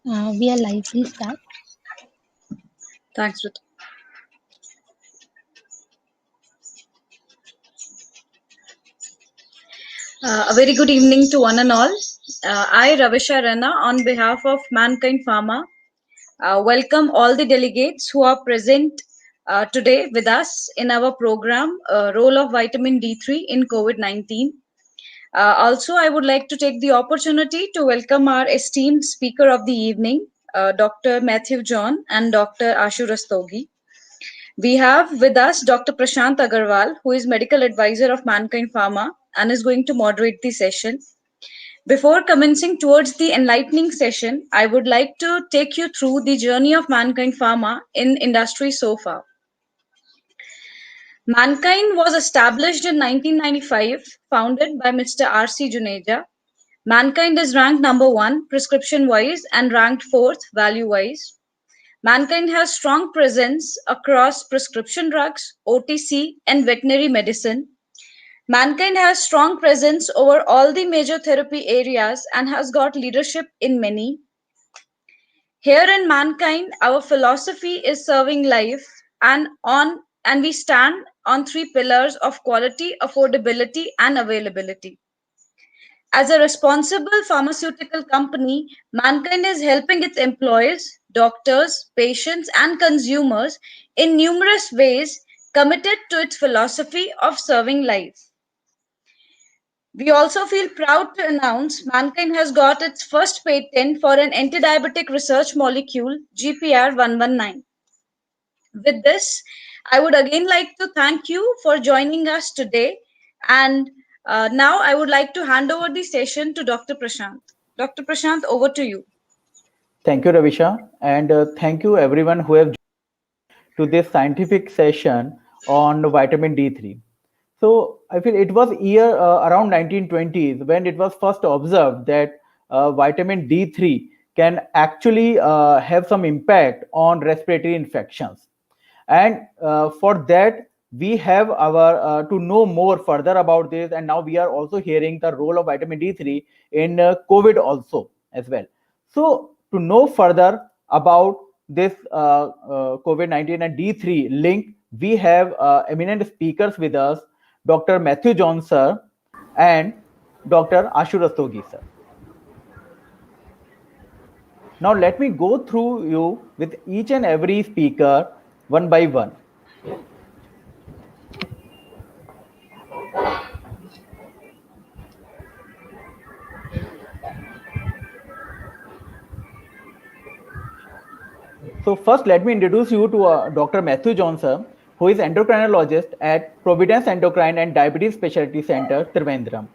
We are live. Please start. Thanks, Ruth. A very good evening to one and all. I, Ravisha Rana, on behalf of Mankind Pharma, welcome all the delegates who are present today with us in our program, Role of Vitamin D3 in COVID-19. Also, I would like to take the opportunity to welcome our esteemed speaker of the evening, Dr. Matthew John and Dr. Ashu Rastogi. We have with us Dr. Prashant Agarwal, who is medical advisor of Mankind Pharma and is going to moderate the session. Before commencing towards the enlightening session, I would like to take you through the journey of Mankind Pharma in industry so far. Mankind was established in 1995, founded by Mr. R.C. Juneja. Mankind is ranked number 1 prescription-wise and ranked 4th value-wise. Mankind has strong presence across prescription drugs, OTC, and veterinary medicine. Mankind has strong presence over all the major therapy areas and has got leadership in many. Here in Mankind, our philosophy is serving life and we stand on 3 pillars of quality, affordability, and availability. As a responsible pharmaceutical company, Mankind is helping its employees, doctors, patients, and consumers in numerous ways committed to its philosophy of serving life. We also feel proud to announce Mankind has got its first patent for an anti-diabetic research molecule, GPR 119. With this, I would again like to thank you for joining us today. And now I would like to hand over the session to Dr. Prashant. Dr. Prashant, over to you. Thank you, Ravisha, and thank you everyone who have to this scientific session on vitamin D3. So I feel it was year around 1920s when it was first observed that vitamin D3 can actually have some impact on respiratory infections. And for that, we have our to know more further about this. And now we are also hearing the role of vitamin D3 in COVID also as well. So to know further about this COVID-19 and D3 link, we have eminent speakers with us, Dr. Matthew John sir and Dr. Ashu Rastogi sir. Now let me go through you with each and every speaker one by one. So first, let me introduce you to Dr. Matthew Johnson, who is endocrinologist at Providence Endocrine and Diabetes Specialty Center, Trivandrum.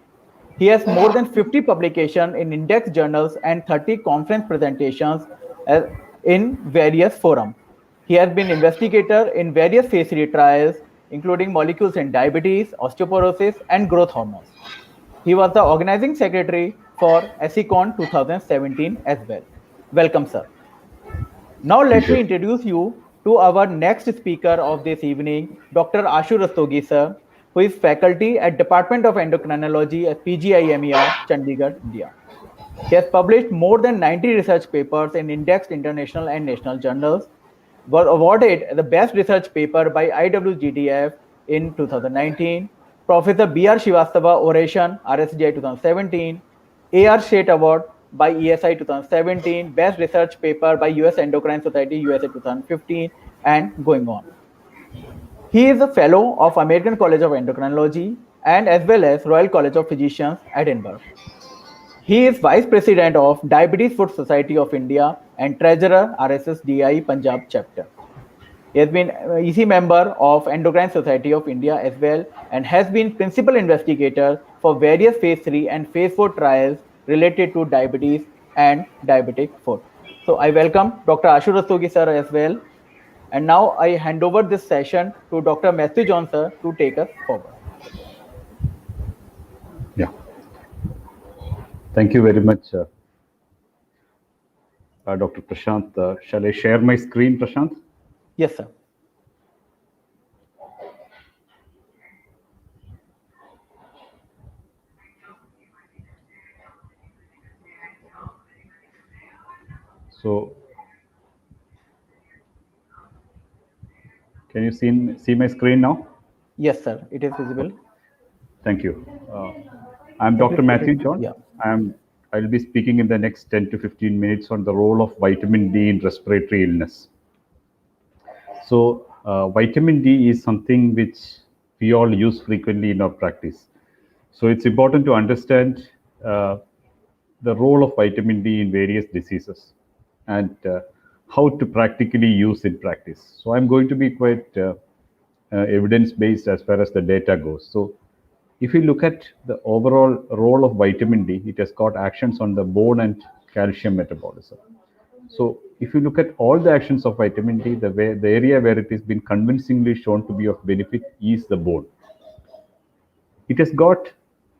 He has more than 50 publications in index journals and 30 conference presentations in various forums. He has been investigator in various phase 3 trials, including molecules in diabetes, osteoporosis, and growth hormones. He was the organizing secretary for ASICON 2017 as well. Welcome, sir. Now let me introduce you to our next speaker of this evening, Dr. Ashu Rastogi sir, who is faculty at Department of Endocrinology at PGIMER, Chandigarh, India. He has published more than 90 research papers in indexed international and national journals, was awarded the best research paper by IWGDF in 2019, Professor B.R. Shivastava Oration, RSGI 2017, A.R. State Award by ESI 2017, Best Research Paper by US Endocrine Society USA 2015, and going on. He is a fellow of American College of Endocrinology and as well as Royal College of Physicians, Edinburgh. He is Vice President of Diabetes Food Society of India and Treasurer RSSDI Punjab chapter. He has been EC member of Endocrine Society of India as well and has been principal investigator for various phase 3 and phase 4 trials related to diabetes and diabetic foot. So I welcome Dr. Ashu Rastogi sir as well. And now I hand over this session to Dr. Matthew John sir to take us forward. Yeah. Thank you very much, Dr. Prashant. Shall I share my screen, Prashant? Yes, sir. So, can you see my screen now? Yes, sir. It is visible. Thank you. I'm Yeah, Dr. please Matthew proceed. John. Yeah. I'll be speaking in the next 10 to 15 minutes on the role of vitamin D in respiratory illness. So, vitamin D is something which we all use frequently in our practice. So, it's important to understand uh, the role of vitamin D in various diseases and how to practically use in practice. So, I'm going to be quite evidence based as far as the data goes. So, if you look at the overall role of vitamin D, it has got actions on the bone and calcium metabolism. So if you look at all the actions of vitamin D, the area where it has been convincingly shown to be of benefit is the bone. It has got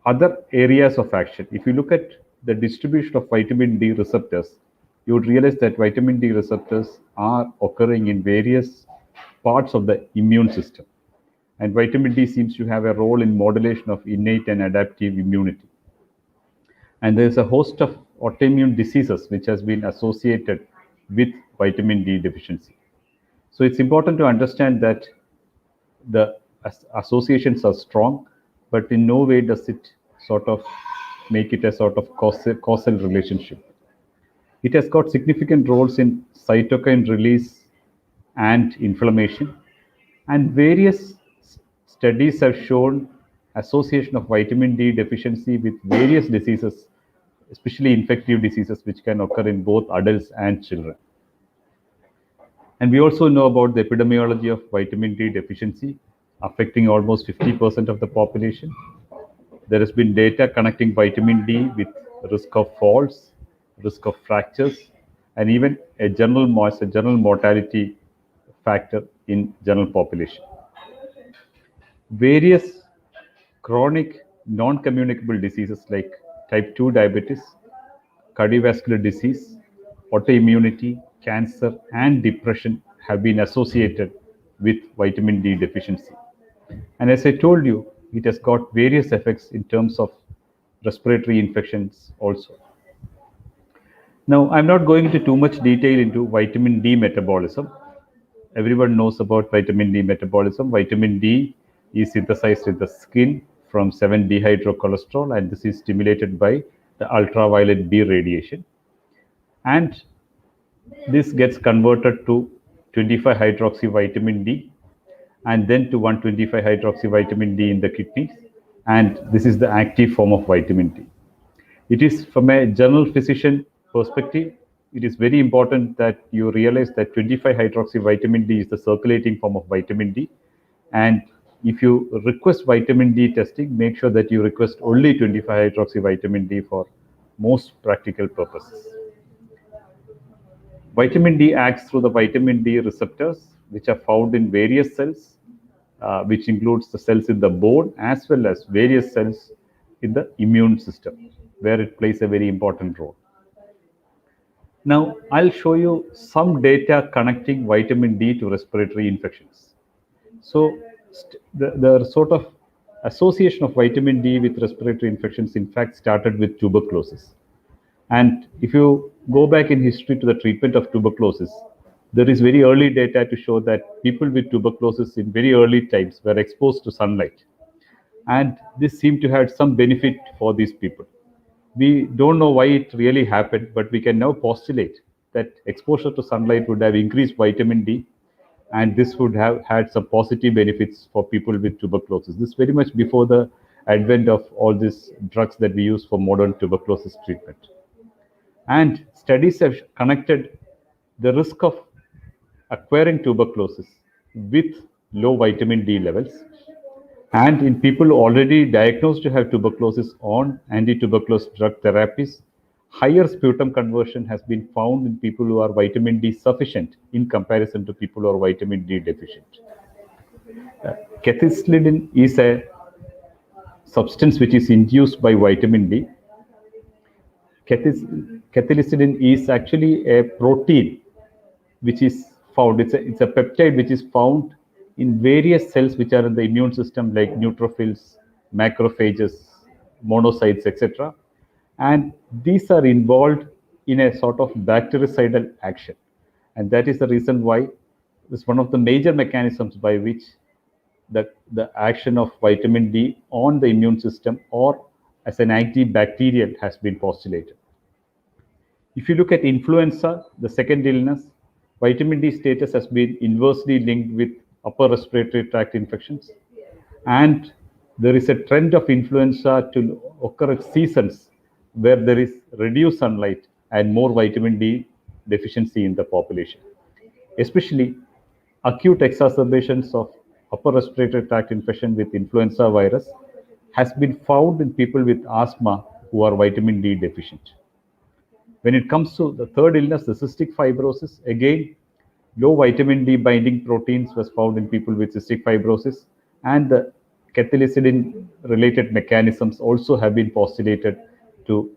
other areas of action. If you look at the distribution of vitamin D receptors, you would realize that vitamin D receptors are occurring in various parts of the immune system. And vitamin D seems to have a role in modulation of innate and adaptive immunity. And there's a host of autoimmune diseases which has been associated with vitamin D deficiency. So it's important to understand that the associations are strong, but in no way does it sort of make it a sort of causal relationship. It has got significant roles in cytokine release and inflammation, and various studies have shown association of vitamin D deficiency with various diseases, especially infective diseases, which can occur in both adults and children. And we also know about the epidemiology of vitamin D deficiency affecting almost 50% of the population. There has been data connecting vitamin D with risk of falls, risk of fractures, and even a general mortality factor in general population. Various chronic non-communicable diseases like type 2 diabetes, cardiovascular disease, autoimmunity, cancer, and depression have been associated with vitamin D deficiency. And as I told you, it has got various effects in terms of respiratory infections also. Now, I'm not going into too much detail into vitamin D metabolism. Everyone knows about vitamin D metabolism. Vitamin D is synthesized in the skin from 7-dehydrocholesterol, and this is stimulated by the ultraviolet B radiation. And this gets converted to 25 hydroxy vitamin D and then to 125 hydroxy vitamin D in the kidneys. And this is the active form of vitamin D. It is from a general physician perspective, it is very important that you realize that 25 hydroxy vitamin D is the circulating form of vitamin D. And if you request vitamin D testing, make sure that you request only 25 hydroxy vitamin D for most practical purposes. Vitamin D acts through the vitamin D receptors, which are found in various cells, which includes the cells in the bone as well as various cells in the immune system, where it plays a very important role. Now, I'll show you some data connecting vitamin D to respiratory infections. So, the sort of association of vitamin D with respiratory infections, in fact, started with tuberculosis. And if you go back in history to the treatment of tuberculosis, there is very early data to show that people with tuberculosis in very early times were exposed to sunlight. And this seemed to have some benefit for these people. We don't know why it really happened, but we can now postulate that exposure to sunlight would have increased vitamin D, and this would have had some positive benefits for people with tuberculosis. This is very much before the advent of all these drugs that we use for modern tuberculosis treatment. And studies have connected the risk of acquiring tuberculosis with low vitamin D levels. And in people already diagnosed to have tuberculosis on anti-tuberculosis drug therapies, higher sputum conversion has been found in people who are vitamin D sufficient in comparison to people who are vitamin D deficient. Cathecillin is a substance which is induced by vitamin D. Cathecillin is actually a protein which is found. It's a peptide which is found in various cells which are in the immune system, like neutrophils, macrophages, monocytes, etc. And these are involved in a sort of bactericidal action. And that is the reason why this is one of the major mechanisms by which the action of vitamin D on the immune system or as an antibacterial has been postulated. If you look at influenza, the second illness, vitamin D status has been inversely linked with upper respiratory tract infections. And there is a trend of influenza to occur at seasons where there is reduced sunlight and more vitamin D deficiency in the population. Especially acute exacerbations of upper respiratory tract infection with influenza virus has been found in people with asthma who are vitamin D deficient. When it comes to the third illness, the cystic fibrosis, again, low vitamin D binding proteins was found in people with cystic fibrosis, and the cathelicidin related mechanisms also have been postulated to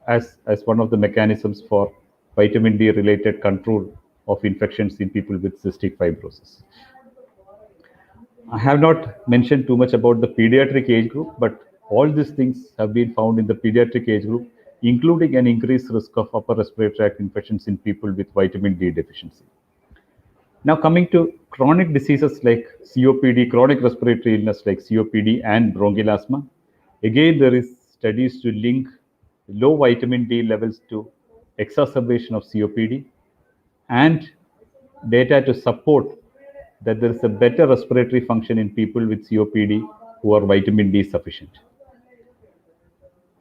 as one of the mechanisms for vitamin D related control of infections in people with cystic fibrosis. I have not mentioned too much about the pediatric age group, but all these things have been found in the pediatric age group, including an increased risk of upper respiratory tract infections in people with vitamin D deficiency. Now, coming to chronic diseases like COPD, chronic respiratory illness like COPD and bronchial asthma, again, there is studies to link low vitamin D levels to exacerbation of COPD and data to support that there is a better respiratory function in people with COPD who are vitamin D sufficient.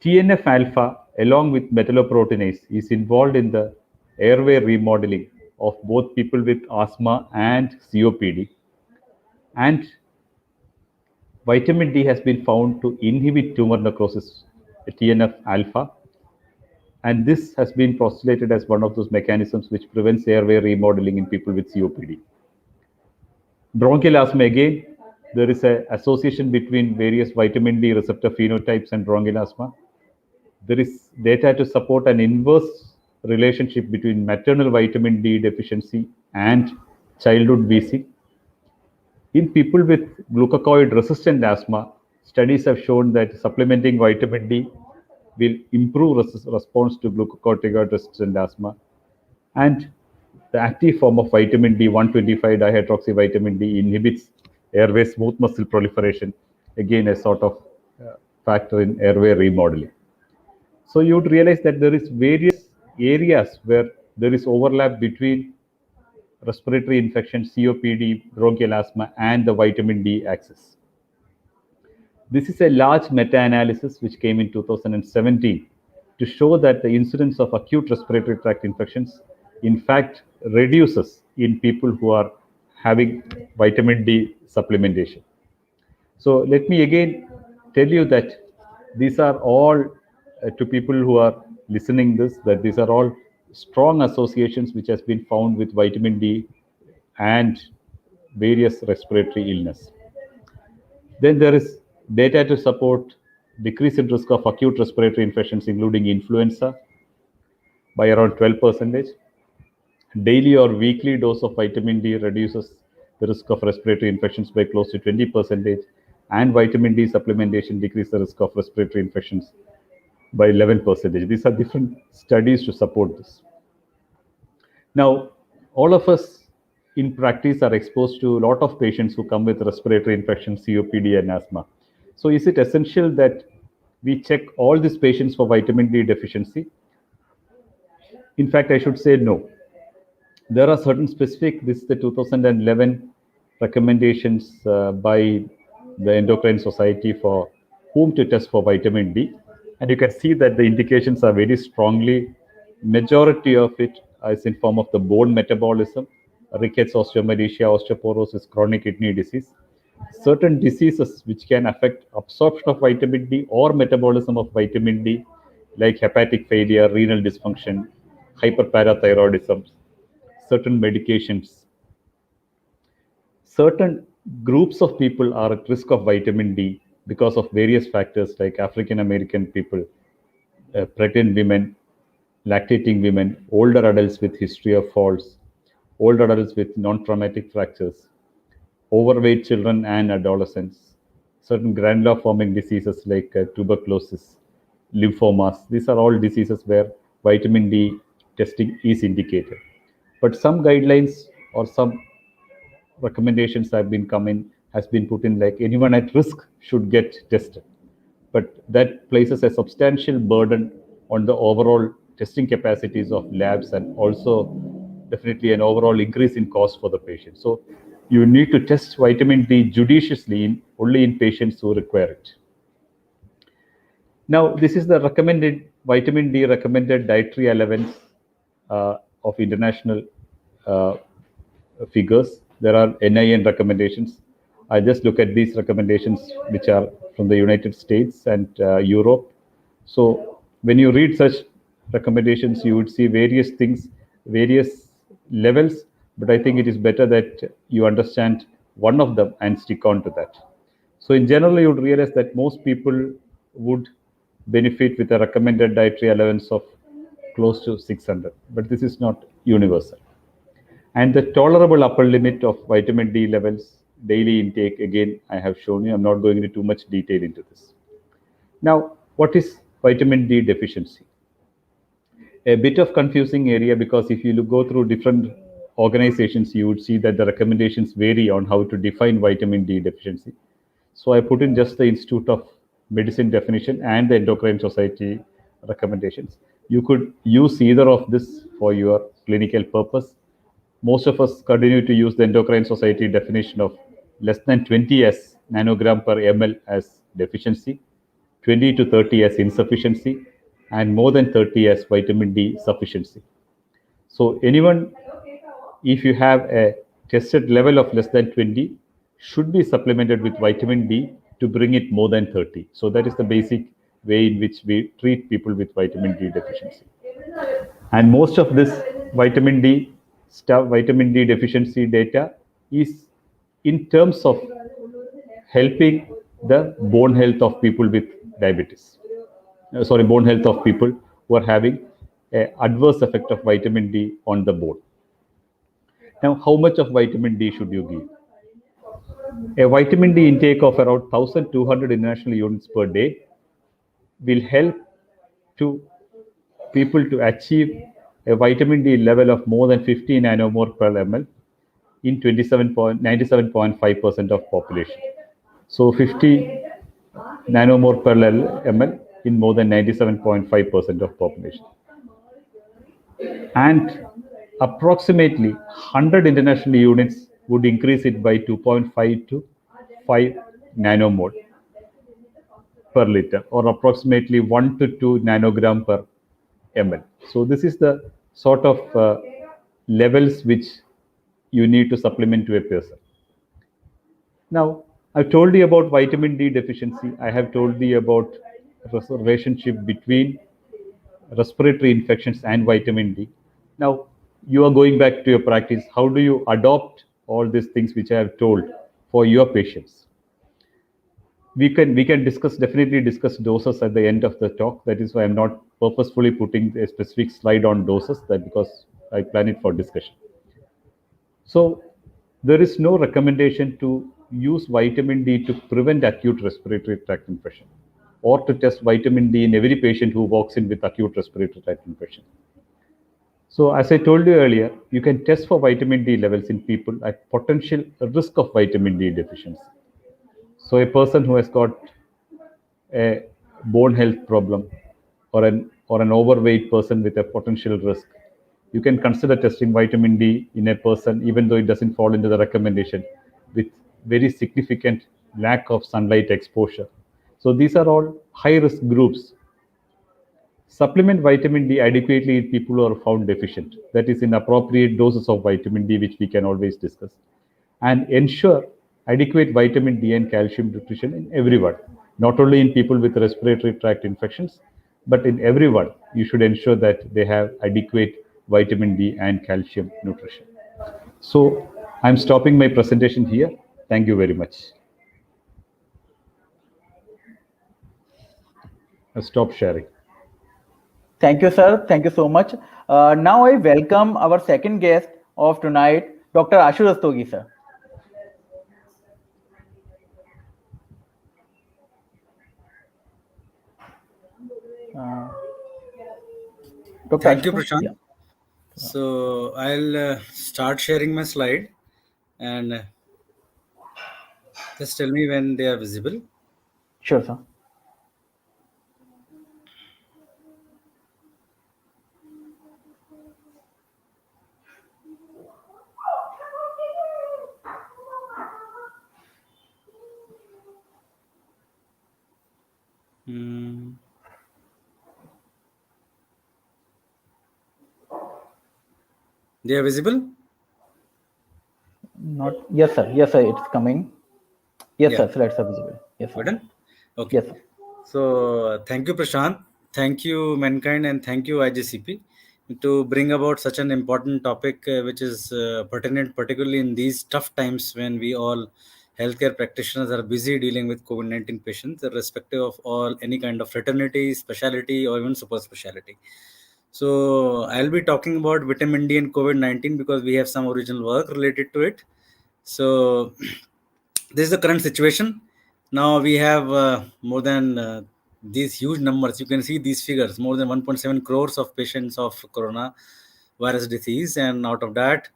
TNF alpha, along with metalloproteinase, is involved in the airway remodeling of both people with asthma and COPD. And vitamin D has been found to inhibit tumor necrosis, TNF alpha. And this has been postulated as one of those mechanisms which prevents airway remodeling in people with COPD. Bronchial asthma, again, there is an association between various vitamin D receptor phenotypes and bronchial asthma. There is data to support an inverse relationship between maternal vitamin D deficiency and childhood wheezing. In people with glucocorticoid resistant asthma, studies have shown that supplementing vitamin D will improve response to glucocorticoid resistant asthma. And the active form of vitamin D, 125 dihydroxyvitamin D, inhibits airway smooth muscle proliferation, again, a sort of factor in airway remodeling. So you would realize that there is various areas where there is overlap between respiratory infection, COPD, bronchial asthma, and the vitamin D axis. This is a large meta-analysis which came in 2017 to show that the incidence of acute respiratory tract infections in fact reduces in people who are having vitamin D supplementation. So let me again tell you that these are all to people who are listening this, that these are all strong associations which has been found with vitamin D and various respiratory illness. Then there is data to support decrease in risk of acute respiratory infections, including influenza, by around 12%. Daily or weekly dose of vitamin D reduces the risk of respiratory infections by close to 20%, and vitamin D supplementation decreases the risk of respiratory infections by 11%. These are different studies to support this. Now, all of us in practice are exposed to a lot of patients who come with respiratory infections, COPD and asthma. So is it essential that we check all these patients for vitamin D deficiency? In fact, I should say no. There are certain specific, this is the 2011 recommendations by the Endocrine Society for whom to test for vitamin D. And you can see that the indications are very strongly, majority of it is in form of the bone metabolism, rickets, osteomalacia, osteoporosis, chronic kidney disease. Certain diseases which can affect absorption of vitamin D or metabolism of vitamin D, like hepatic failure, renal dysfunction, hyperparathyroidism, certain medications. Certain groups of people are at risk of vitamin D because of various factors like African American people, pregnant women, lactating women, older adults with history of falls, older adults with non-traumatic fractures, overweight children and adolescents, certain granular forming diseases like tuberculosis, lymphomas. These are all diseases where vitamin D testing is indicated. But some guidelines or some recommendations have been coming has been put in, like anyone at risk should get tested, but that places a substantial burden on the overall testing capacities of labs, and also definitely an overall increase in cost for the patient. So you need to test vitamin D judiciously only in patients who require it. Now, this is the recommended vitamin D recommended dietary allowance of international uh, figures. There are NIN recommendations. I just look at these recommendations, which are from the United States and Europe. So when you read such recommendations, you would see various things, various levels. But I think it is better that you understand one of them and stick on to that. So in general, you would realize that most people would benefit with a recommended dietary allowance of close to 600, but this is not universal. And the tolerable upper limit of vitamin D levels, daily intake, again, I have shown you. I'm not going into too much detail into this. Now, what is vitamin D deficiency? A bit of confusing area, because if you go through different organizations, you would see that the recommendations vary on how to define vitamin D deficiency. So I put in just the Institute of Medicine definition and the Endocrine Society recommendations. You could use either of this for your clinical purpose. Most of us continue to use the Endocrine Society definition of less than 20 as nanogram per ml as deficiency, 20 to 30 as insufficiency, and more than 30 as vitamin D sufficiency. So anyone, if you have a tested level of less than 20, should be supplemented with vitamin D to bring it more than 30. So that is the basic way in which we treat people with vitamin D deficiency. And most of this vitamin D stuff, vitamin D deficiency data is in terms of helping the bone health of people with diabetes. Bone health of people who are having a adverse effect of vitamin D on the bone. Now, how much of vitamin D should you give? A vitamin D intake of around 1,200 international units per day will help to people to achieve a vitamin D level of more than 50 nanomole per ml in 97.5% of population. So 50 nanomole per ml in more than 97.5% of population. And approximately 100 international units would increase it by 2.5 to 5 nanomole per liter, or approximately 1 to 2 nanogram per ml. So this is the sort of levels which you need to supplement to a person. Now, I've told you about vitamin D deficiency. I have told you about the relationship between respiratory infections and vitamin D. Now, you are going back to your practice. How do you adopt all these things which I have told for your patients? We can definitely discuss doses at the end of the talk. That is why I'm not purposefully putting a specific slide on doses, that because I plan it for discussion. So there is no recommendation to use vitamin D to prevent acute respiratory tract infection, or to test vitamin D in every patient who walks in with acute respiratory tract infection. So as I told you earlier, you can test for vitamin D levels in people at potential risk of vitamin D deficiency. So a person who has got a bone health problem, or an overweight person with a potential risk, you can consider testing vitamin D in a person, even though it doesn't fall into the recommendation, with very significant lack of sunlight exposure. So these are all high risk groups. Supplement vitamin D adequately in people who are found deficient, that is in appropriate doses of vitamin D, which we can always discuss. And ensure adequate vitamin D and calcium nutrition in everyone, not only in people with respiratory tract infections, but in everyone. You should ensure that they have adequate vitamin D and calcium nutrition. So I'm stopping my presentation here. Thank you very much. I'll stop sharing. Thank you, sir. Thank you so much. Now I welcome our second guest of tonight, Dr. Ashu Rastogi, sir. Dr. Thank you, Ashutosh? Yeah. Prashant. So I'll start sharing my slide and just tell me when they are visible. Sure, sir. Hmm. They are visible? Not yes, sir. Yes, sir. It's coming. Yes, Yeah. sir. Slides are visible. Yes, sir. Button? Okay. Yes, sir. So thank you, Prashant. Thank you, Mankind, and thank you, IGCP, to bring about such an important topic, which is pertinent, particularly in these tough times when we all healthcare practitioners are busy dealing with COVID-19 patients, irrespective of all any kind of fraternity, specialty, or even super specialty. So I'll be talking about vitamin D and COVID-19 because we have some original work related to it. So this is the current situation. Now we have more than these huge numbers. You can see these figures: more than 1.7 crores of patients of corona virus disease, and out of that,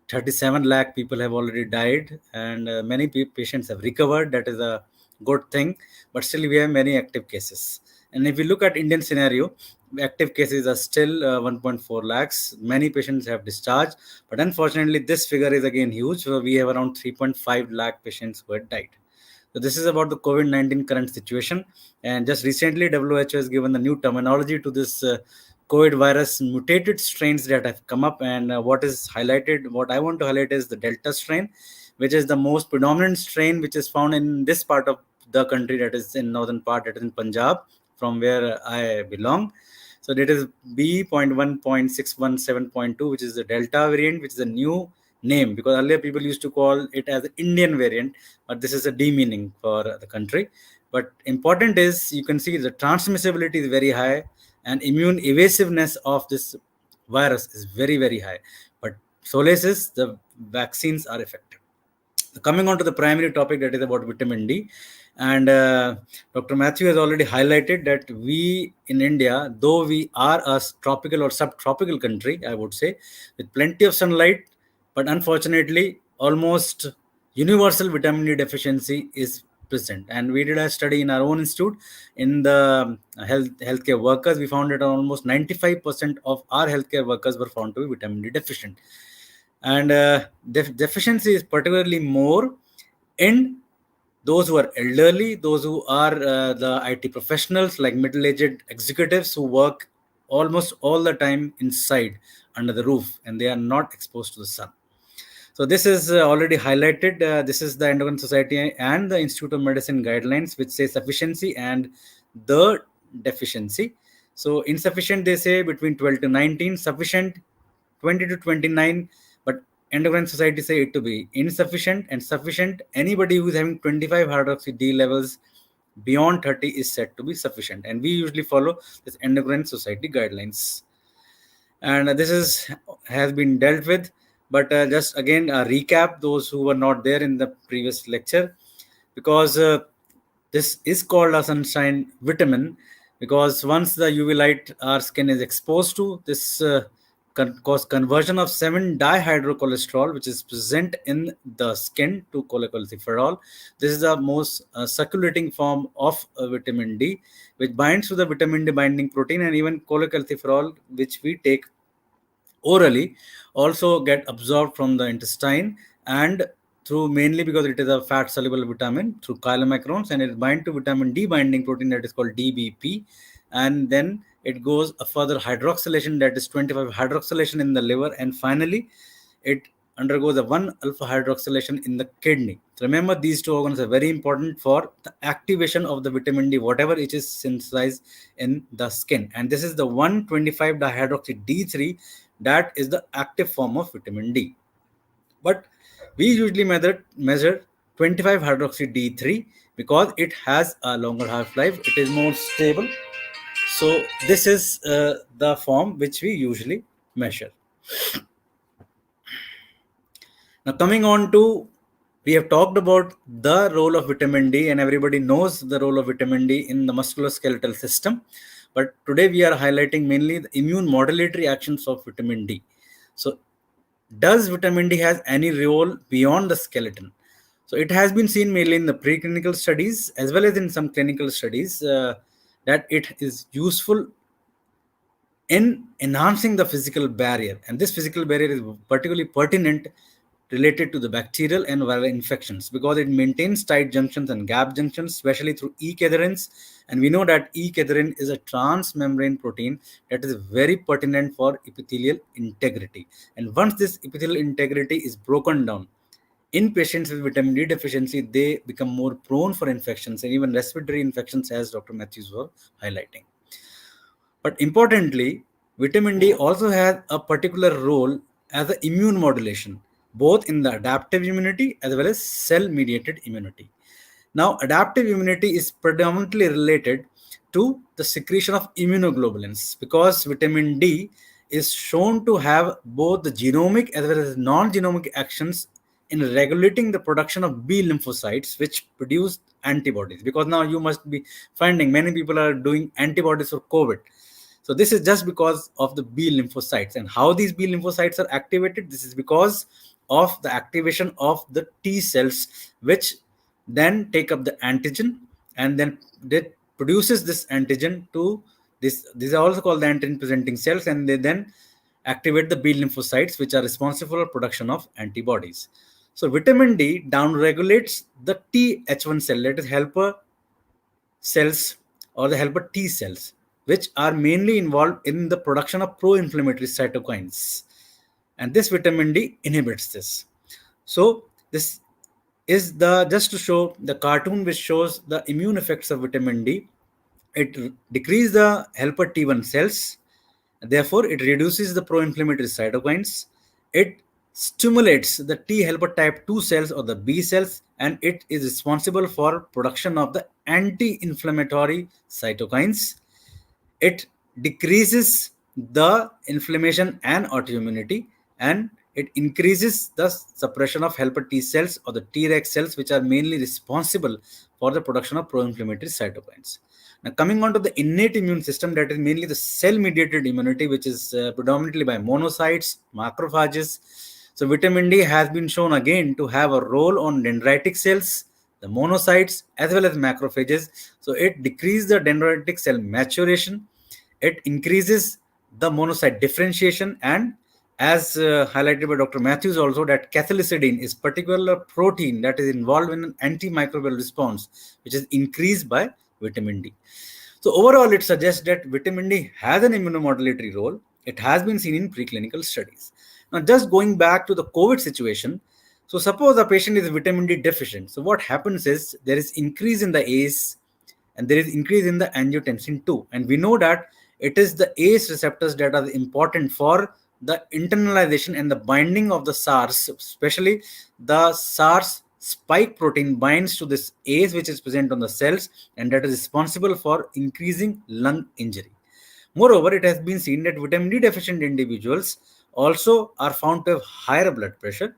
37 lakh people have already died, and many patients have recovered. That is a good thing, but still we have many active cases. And if you look at Indian scenario, active cases are still 1.4 lakhs. Many patients have discharged, but unfortunately, this figure is again huge. So we have around 3.5 lakh patients who had died. So this is about the COVID-19 current situation. And just recently, WHO has given the new terminology to this COVID virus mutated strains that have come up. And what is highlighted, what I want to highlight is the Delta strain, which is the most predominant strain which is found in this part of the country, that is in northern part, that is in Punjab, from where I belong. So that is B.1.617.2, which is the Delta variant, which is a new name because earlier people used to call it as the Indian variant, but this is a demeaning for the country. But important is you can see the transmissibility is very high and immune evasiveness of this virus is very, very high. But solace is the vaccines are effective. Coming on to the primary topic, that is about vitamin D. And Dr. Matthew has already highlighted that we in India, though we are a tropical or subtropical country, I would say, with plenty of sunlight, but unfortunately, almost universal vitamin D deficiency is present. And we did a study in our own institute in the healthcare workers. We found that almost 95% of our healthcare workers were found to be vitamin D deficient. And deficiency is particularly more in those who are elderly, those who are the IT professionals, like middle-aged executives who work almost all the time inside under the roof and they are not exposed to the sun. So this is already highlighted. This is the Endocrine Society and the Institute of Medicine guidelines, which say sufficiency and the deficiency. So insufficient, they say between 12 to 19, sufficient 20 to 29, but Endocrine Society say it to be insufficient, and sufficient, anybody who is having 25 hydroxy D levels beyond 30 is said to be sufficient. And we usually follow this Endocrine Society guidelines. And this is has been dealt with, but just again recap those who were not there in the previous lecture, because this is called a sunshine vitamin, because once the UV light our skin is exposed to, this cause conversion of 7-dihydrocholesterol, which is present in the skin, to cholecalciferol. This is the most circulating form of vitamin D, which binds to the vitamin D binding protein, and even cholecalciferol, which we take orally, also get absorbed from the intestine, and through, mainly because it is a fat soluble vitamin, through chylomicrons, and it binds to vitamin D binding protein that is called DBP, and then it goes a further hydroxylation, that is 25 hydroxylation in the liver, and finally it undergoes a 1 alpha hydroxylation in the kidney. So remember, these two organs are very important for the activation of the vitamin D, whatever it is synthesized in the skin. And this is the 125 dihydroxy D3, that is the active form of vitamin D. But we usually measure 25 hydroxy D3 because it has a longer half-life, it is more stable. So this is the form which we usually measure. Now coming on to, we have talked about the role of vitamin D, and everybody knows the role of vitamin D in the musculoskeletal system. But today we are highlighting mainly the immune modulatory actions of vitamin D. So does vitamin D has any role beyond the skeleton? So it has been seen mainly in the preclinical studies as well as in some clinical studies that it is useful in enhancing the physical barrier, and this physical barrier is particularly pertinent related to the bacterial and viral infections because it maintains tight junctions and gap junctions, especially through e-cadherins. And we know that e-cadherin is a transmembrane protein that is very pertinent for epithelial integrity. And once this epithelial integrity is broken down in patients with vitamin D deficiency, they become more prone for infections and even respiratory infections, as Dr. Matthews was highlighting. But importantly, vitamin D also has a particular role as an immune modulation, both in the adaptive immunity as well as cell mediated immunity. Now, adaptive immunity is predominantly related to the secretion of immunoglobulins because vitamin D is shown to have both the genomic as well as non genomic actions in regulating the production of B lymphocytes, which produce antibodies. Because now you must be finding many people are doing antibodies for COVID. So this is just because of the B lymphocytes, and how these B lymphocytes are activated. This is because of the activation of the T cells, which then take up the antigen, and then that produces this antigen to this. These are also called the antigen presenting cells, and they then activate the B lymphocytes, which are responsible for production of antibodies. So vitamin D downregulates the Th1 cell, that is helper cells or the helper T cells, which are mainly involved in the production of pro-inflammatory cytokines. And this vitamin D inhibits this. So this is the just to show the cartoon which shows the immune effects of vitamin D. It decreases the helper T1 cells. Therefore, it reduces the pro-inflammatory cytokines. It stimulates the T helper type 2 cells or the B cells, and it is responsible for production of the anti-inflammatory cytokines. It decreases the inflammation and autoimmunity, and it increases the suppression of helper T cells or the Treg cells, which are mainly responsible for the production of pro-inflammatory cytokines. Now, coming on to the innate immune system, that is mainly the cell-mediated immunity, which is predominantly by monocytes, macrophages. So vitamin D has been shown again to have a role on dendritic cells, the monocytes, as well as macrophages. So it decreases the dendritic cell maturation. It increases the monocyte differentiation, and as highlighted by Dr. Matthews also, that cathelicidin is particular protein that is involved in an antimicrobial response, which is increased by vitamin D. So overall, it suggests that vitamin D has an immunomodulatory role. It has been seen in preclinical studies. Now, just going back to the COVID situation, so suppose a patient is vitamin D deficient. So what happens is there is increase in the ACE and there is increase in the angiotensin 2. And we know that it is the ACE receptors that are important for the internalization and the binding of the SARS, especially the SARS spike protein binds to this ACE, which is present on the cells, and that is responsible for increasing lung injury. Moreover, it has been seen that vitamin D deficient individuals also are found to have higher blood pressure,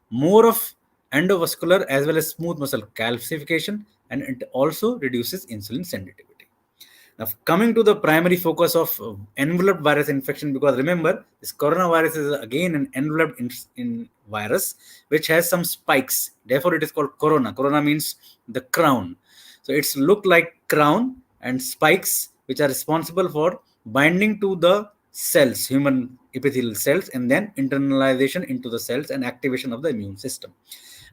more of endovascular as well as smooth muscle calcification, and it also reduces insulin sensitivity. Now, coming to the primary focus of enveloped virus infection, because remember, this coronavirus is again an enveloped in virus which has some spikes. Therefore, it is called corona. Corona means the crown. So it's look like crown and spikes which are responsible for binding to the cells, human epithelial cells, and then internalization into the cells and activation of the immune system.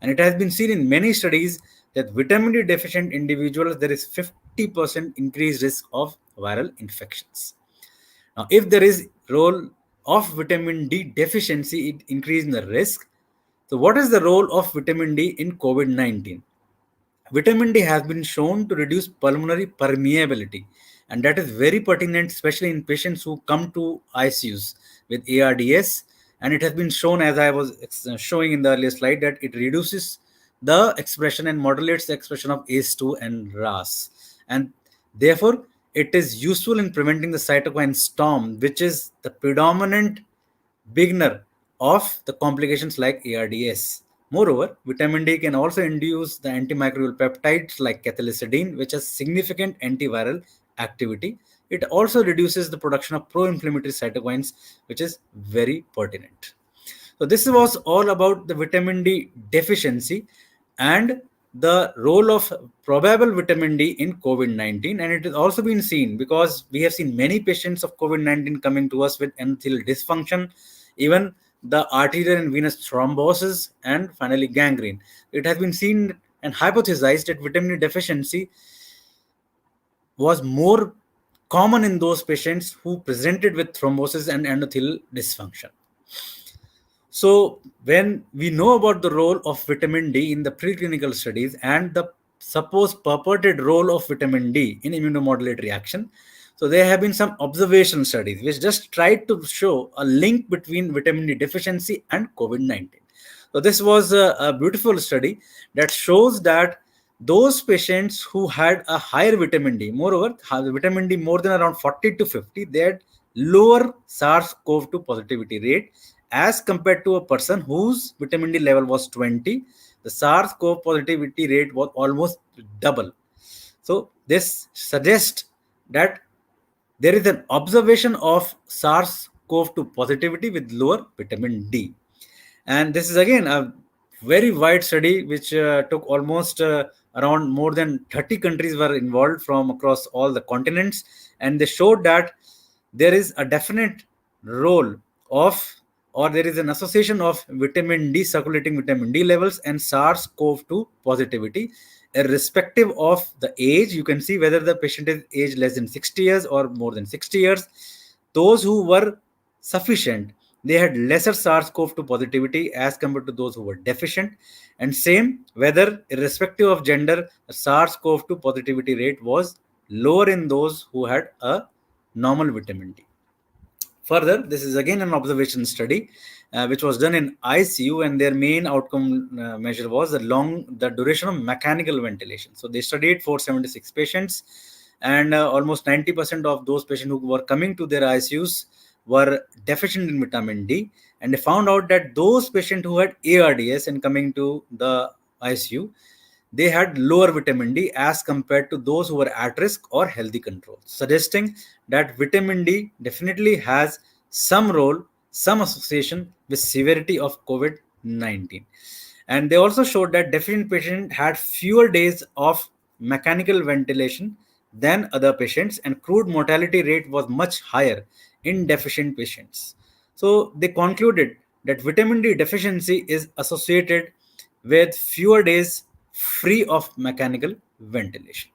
And it has been seen in many studies that vitamin D deficient individuals, there is 50% increased risk of viral infections. Now, if there is role of vitamin D deficiency, it increases the risk. So what is the role of vitamin D in COVID-19? Vitamin D has been shown to reduce pulmonary permeability, and that is very pertinent, especially in patients who come to ICUs with ARDS. And it has been shown, as I was showing in the earlier slide, that it reduces the expression and modulates the expression of ACE2 and RAS. And therefore, it is useful in preventing the cytokine storm, which is the predominant beginner of the complications like ARDS. Moreover, vitamin D can also induce the antimicrobial peptides like cathelicidin, which has significant antiviral activity it also reduces the production of pro-inflammatory cytokines, which is very pertinent. So this was all about the vitamin D deficiency and the role of probable vitamin D in COVID-19. And it has also been seen, because we have seen many patients of COVID-19 coming to us with endothelial dysfunction, even the arterial and venous thrombosis, and finally gangrene. It has been seen and hypothesized that vitamin D deficiency was more common in those patients who presented with thrombosis and endothelial dysfunction. So when we know about the role of vitamin D in the preclinical studies and the supposed purported role of vitamin D in immunomodulatory action, so there have been some observational studies which just tried to show a link between vitamin D deficiency and COVID-19. So this was a beautiful study that shows that those patients who had a higher vitamin D, moreover, had vitamin D more than around 40 to 50, they had lower SARS-CoV-2 positivity rate as compared to a person whose vitamin D level was 20. The SARS-CoV positivity rate was almost double. So this suggests that there is an observation of SARS-CoV-2 positivity with lower vitamin D. And this is again a very wide study which took almost around more than 30 countries were involved from across all the continents, and they showed that there is a definite role of, or there is an association of vitamin D, circulating vitamin D levels, and SARS-CoV-2 positivity, irrespective of the age. You can see whether the patient is aged less than 60 years or more than 60 years. Those who were sufficient, they had lesser SARS-CoV-2 positivity as compared to those who were deficient. And same, whether irrespective of gender, the SARS-CoV-2 positivity rate was lower in those who had a normal vitamin D. Further, this is again an observation study which was done in ICU, and their main outcome measure was the duration of mechanical ventilation. So they studied 476 patients, and almost 90% of those patients who were coming to their ICUs were deficient in vitamin D, and they found out that those patients who had ARDS and coming to the ICU, they had lower vitamin D as compared to those who were at risk or healthy control, suggesting that vitamin D definitely has some role, some association with severity of COVID-19. And they also showed that deficient patients had fewer days of mechanical ventilation than other patients, and crude mortality rate was much higher in deficient patients. So they concluded that vitamin D deficiency is associated with fewer days free of mechanical ventilation.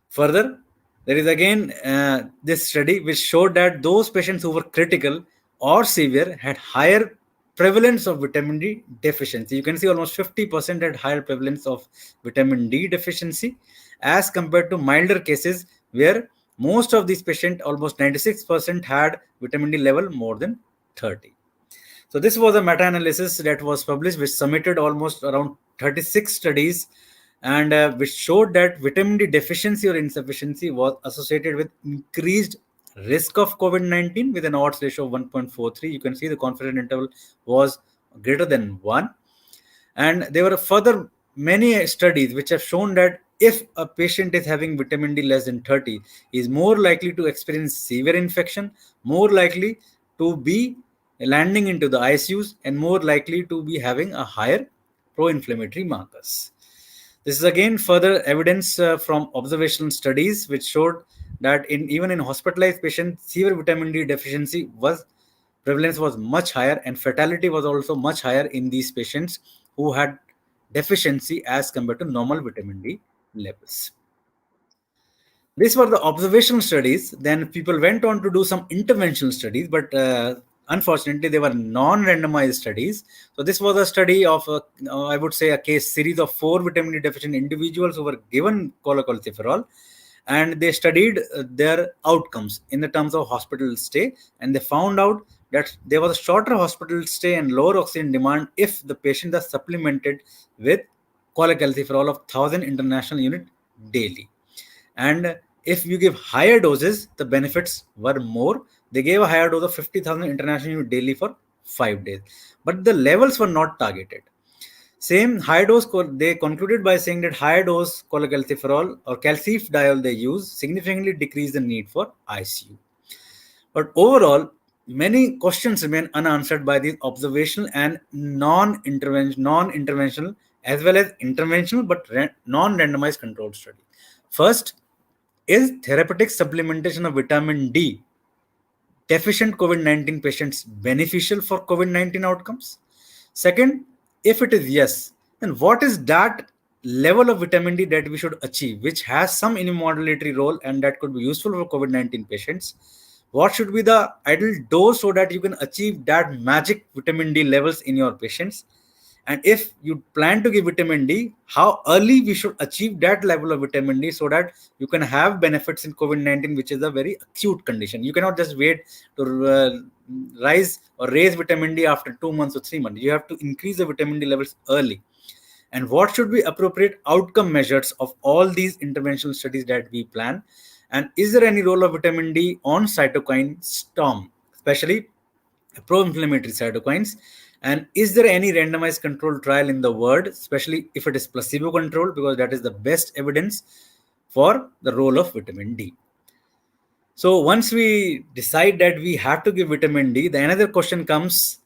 Further, there is again this study which showed that those patients who were critical or severe had higher prevalence of vitamin D deficiency. You can see almost 50% had higher prevalence of vitamin D deficiency as compared to milder cases where most of these patients, almost 96%, had vitamin D level more than 30. So this was a meta-analysis that was published, which submitted almost around 36 studies, and which showed that vitamin D deficiency or insufficiency was associated with increased risk of COVID-19 with an odds ratio of 1.43. You can see the confidence interval was greater than 1. And there were further many studies which have shown that if a patient is having vitamin D less than 30, he is more likely to experience severe infection, more likely to be landing into the ICUs, and more likely to be having a higher pro-inflammatory markers. This is again further evidence from observational studies which showed that even in hospitalized patients, severe vitamin D deficiency prevalence was much higher, and fatality was also much higher in these patients who had deficiency as compared to normal vitamin D levels. These were the observational studies. Then people went on to do some interventional studies, but unfortunately, they were non-randomized studies. So this was a study of, I would say, a case series of 4 vitamin D deficient individuals who were given cholecalciferol, and they studied their outcomes in the terms of hospital stay, and they found out that there was a shorter hospital stay and lower oxygen demand if the patient is supplemented with cholecalciferol of 1,000 international unit daily. And if you give higher doses, the benefits were more. They gave a higher dose of 50,000 international unit daily for 5 days, but the levels were not targeted. Same high dose, they concluded by saying that high dose cholecalciferol or calcifediol they use significantly decrease the need for ICU. But overall, many questions remain unanswered by these observational and non-interventional as well as interventional but non-randomized controlled study. First, is therapeutic supplementation of vitamin D deficient COVID-19 patients beneficial for COVID-19 outcomes? Second, if it is yes, then what is that level of vitamin D that we should achieve, which has some immunomodulatory role and that could be useful for COVID-19 patients? What should be the ideal dose so that you can achieve that magic vitamin D levels in your patients? And if you plan to give vitamin D, how early we should achieve that level of vitamin D so that you can have benefits in COVID-19, which is a very acute condition. You cannot just wait to rise or raise vitamin D after 2 months or 3 months. You have to increase the vitamin D levels early. And what should be appropriate outcome measures of all these interventional studies that we plan? And is there any role of vitamin D on cytokine storm, especially pro-inflammatory cytokines? And is there any randomized controlled trial in the world, especially if it is placebo controlled, because that is the best evidence for the role of vitamin D. So once we decide that we have to give vitamin D, the another question comes,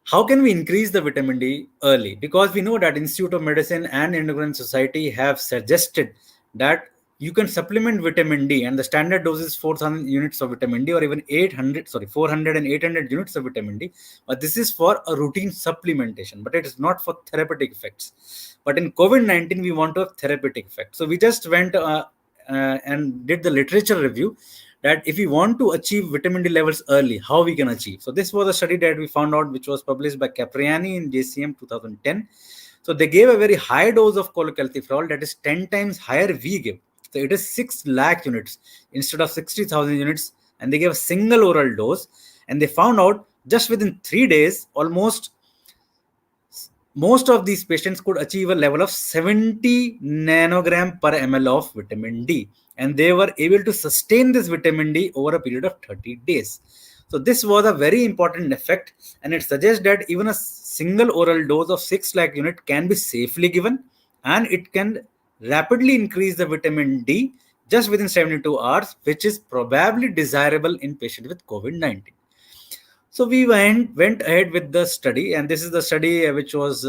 how can we increase the vitamin D early? Because we know that Institute of Medicine and Endocrine Society have suggested that you can supplement vitamin D, and the standard dose is 4,000 units of vitamin D, or even 400 and 800 units of vitamin D. But this is for a routine supplementation, but it is not for therapeutic effects. But in COVID-19, we want to have therapeutic effects. So we just went and did the literature review that if we want to achieve vitamin D levels early, how we can achieve. So this was a study that we found out, which was published by Capriani in JCM 2010. So they gave a very high dose of cholecalciferol, that is 10 times higher we give. So it is 6 lakh units instead of 60,000 units. And they gave a single oral dose. And they found out just within 3 days, most of these patients could achieve a level of 70 nanogram per ml of vitamin D. And they were able to sustain this vitamin D over a period of 30 days. So this was a very important effect, and it suggests that even a single oral dose of 6 lakh unit can be safely given, and it can rapidly increase the vitamin D just within 72 hours, which is probably desirable in patients with COVID-19. So we went ahead with the study, and this is the study which was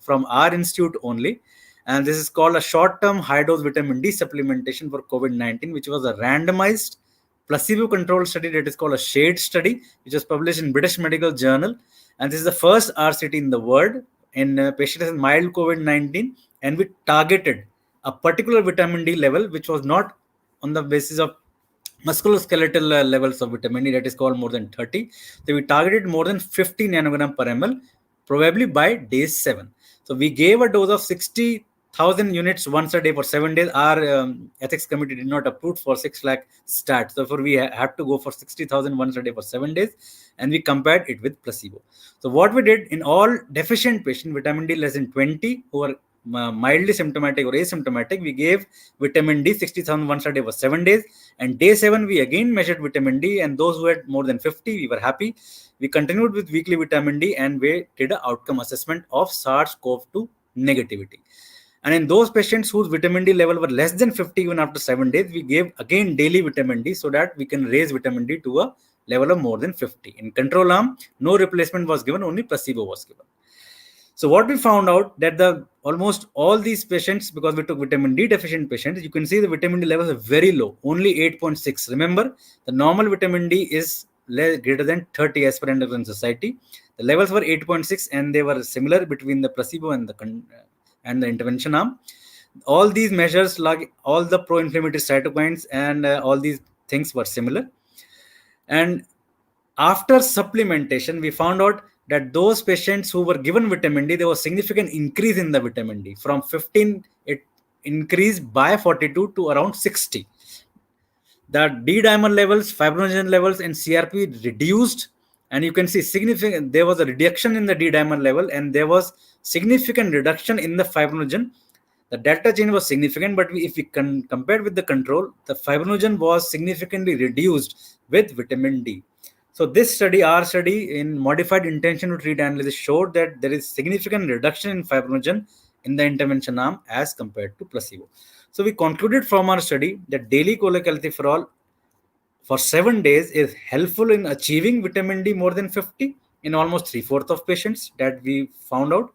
from our institute only. And this is called a short-term high-dose vitamin D supplementation for COVID-19, which was a randomized placebo-controlled study that is called a SHADE study, which was published in British Medical Journal. And this is the first RCT in the world in patients with mild COVID-19. And we targeted a particular vitamin D level, which was not on the basis of musculoskeletal levels of vitamin D, that is called more than 30. So we targeted more than 50 nanogram per ml, probably by day 7. So we gave a dose of 60,000 units once a day for 7 days. Our ethics committee did not approve for 6 lakh stats. Therefore, we have to go for 60,000 once a day for 7 days. And we compared it with placebo. So what we did in all deficient patients, vitamin D less than 20, who are mildly symptomatic or asymptomatic, we gave vitamin D 60,000 once a day for 7 days. And day 7, we again measured vitamin D. And those who had more than 50, we were happy. We continued with weekly vitamin D, and we did an outcome assessment of SARS-CoV-2 negativity. And in those patients whose vitamin D level were less than 50 even after 7 days, we gave again daily vitamin D so that we can raise vitamin D to a level of more than 50. In control arm, no replacement was given, only placebo was given. So what we found out that almost all these patients, because we took vitamin D deficient patients, you can see the vitamin D levels are very low, only 8.6. Remember, the normal vitamin D is greater than 30 as per Endocrine Society. The levels were 8.6, and they were similar between the placebo and the intervention arm. All these measures, like all the pro-inflammatory cytokines and all these things, were similar. And after supplementation, we found out that those patients who were given vitamin D, there was significant increase in the vitamin D. From 15, it increased by 42 to around 60. The D-dimer levels, fibrinogen levels, and CRP reduced, and you can see significant. There was a reduction in the D-dimer level, and there was significant reduction in the fibrinogen. The delta change was significant, but if we compared with the control, the fibrinogen was significantly reduced with vitamin D. So this study, our study in modified intention to treat analysis, showed that there is significant reduction in fibrinogen in the intervention arm as compared to placebo. So we concluded from our study that daily cholecalciferol for 7 days is helpful in achieving vitamin D more than 50 in almost 3/4 of patients that we found out.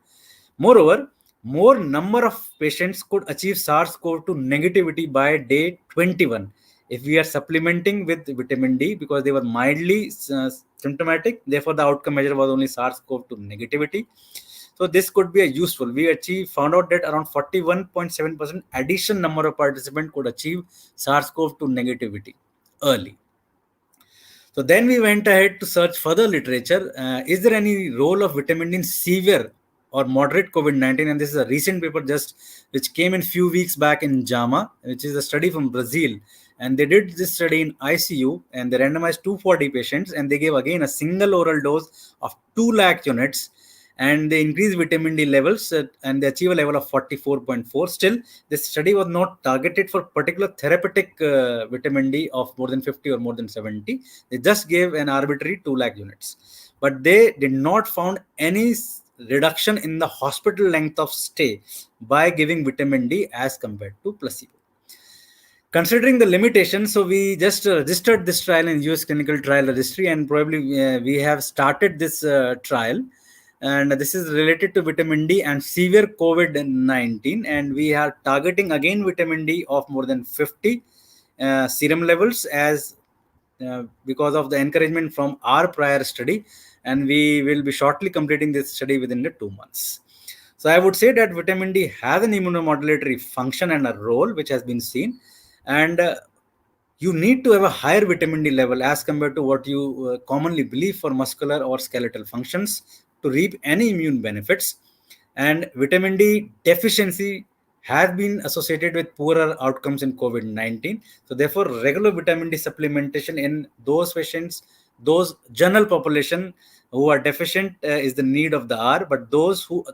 Moreover, more number of patients could achieve SARS-CoV-2 negativity by day 21 if we are supplementing with vitamin D, because they were mildly symptomatic. Therefore, the outcome measure was only SARS-CoV-2 negativity. So this could be a useful. We found out that around 41.7% additional number of participants could achieve SARS-CoV-2 negativity early. So then we went ahead to search further literature. Is there any role of vitamin D in severe or moderate COVID-19? And this is a recent paper which came in few weeks back in JAMA, which is a study from Brazil. And they did this study in ICU, and they randomized 240 patients, and they gave again a single oral dose of 2 lakh units, and they increased vitamin D levels, and they achieve a level of 44.4. Still, this study was not targeted for particular therapeutic vitamin D of more than 50 or more than 70. They just gave an arbitrary 2 lakh units, but they did not found any reduction in the hospital length of stay by giving vitamin D as compared to placebo. Considering the limitations, so we just registered this trial in US Clinical Trial Registry, and probably we have started this trial. And this is related to vitamin D and severe COVID-19. And we are targeting again vitamin D of more than 50 serum levels as because of the encouragement from our prior study. And we will be shortly completing this study within the 2 months. So I would say that vitamin D has an immunomodulatory function and a role which has been seen. And you need to have a higher vitamin D level as compared to what you commonly believe for muscular or skeletal functions to reap any immune benefits. And vitamin D deficiency has been associated with poorer outcomes in COVID-19. So therefore, regular vitamin D supplementation in those patients, those general population who are deficient is the need of the hour. But those who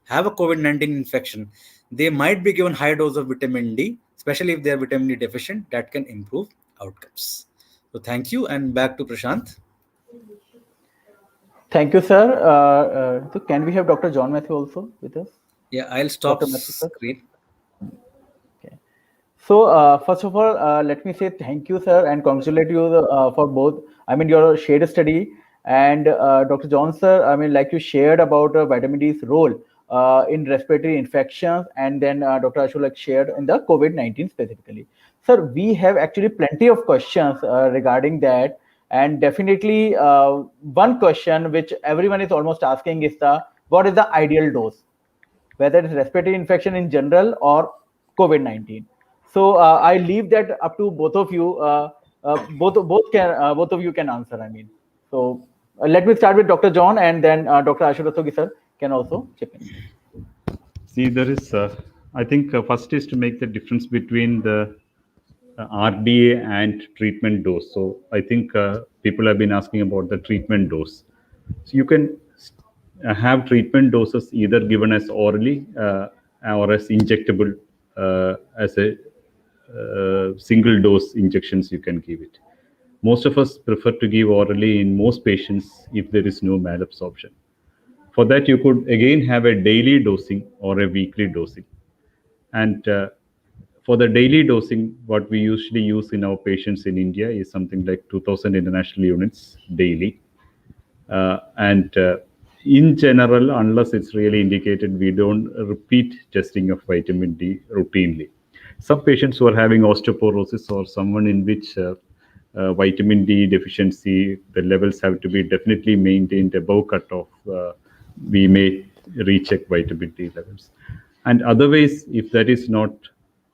have a COVID-19 infection, they might be given high dose of vitamin D, especially if they are vitamin D deficient. That can improve outcomes. So thank you, and back to Prashant. Thank you, sir. So can we have Dr. John Matthew also with us? Yeah, I'll stop Dr. Matthew, sir. screen. Okay. So first of all, let me say thank you, sir, and congratulate you for both. I mean, your shared study, and Dr. John, sir, I mean, like you shared about vitamin D's role in respiratory infections, and then Dr. Ashok shared in the COVID-19 specifically. Sir, we have actually plenty of questions regarding that. And definitely one question which everyone is almost asking is what is the ideal dose, whether it's respiratory infection in general or COVID-19. So I leave that up to both of you. Both of you can answer. I mean, so let me start with Dr. John, and then Dr. Ashok sir can also chip in. See, there is, I think first is to make the difference between the RDA and treatment dose. So I think people have been asking about the treatment dose. So you can have treatment doses either given as orally or as injectable, as a single dose injections you can give it. Most of us prefer to give orally in most patients if there is no malabsorption. For that, you could again have a daily dosing or a weekly dosing. And for the daily dosing, what we usually use in our patients in India is something like 2000 international units daily. And in general, unless it's really indicated, we don't repeat testing of vitamin D routinely. Some patients who are having osteoporosis or someone in which vitamin D deficiency, the levels have to be definitely maintained above cutoff. We may recheck vitamin D levels. And otherwise, if that is not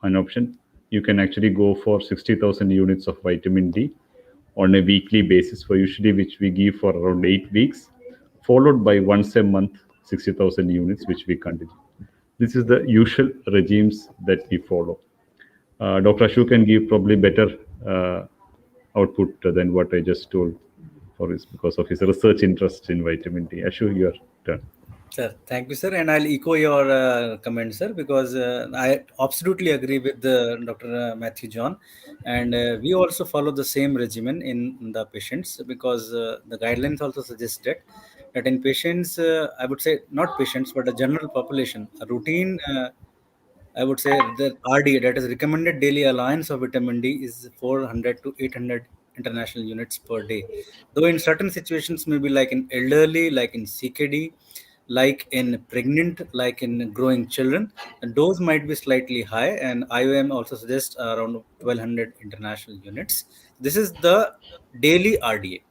an option, you can actually go for 60,000 units of vitamin D on a weekly basis, for usually which we give for around 8 weeks, followed by once a month 60,000 units, which we continue. This is the usual regimes that we follow. Dr. Ashok can give probably better output than what I just told, for his, because of his research interest in vitamin D. Ashok, your turn. Sir, thank you, sir, and I'll echo your comment, sir, because I absolutely agree with Dr. Matthew John, and we also follow the same regimen in the patients because the guidelines also suggested that in patients, I would say not patients, but the general population, a routine I would say the RDA, that is recommended daily allowance of vitamin D, is 400 to 800 international units per day. Though in certain situations, maybe like in elderly, like in CKD, like in pregnant, like in growing children, the dose might be slightly high, and IOM also suggests around 1200 international units. This is the daily RDA.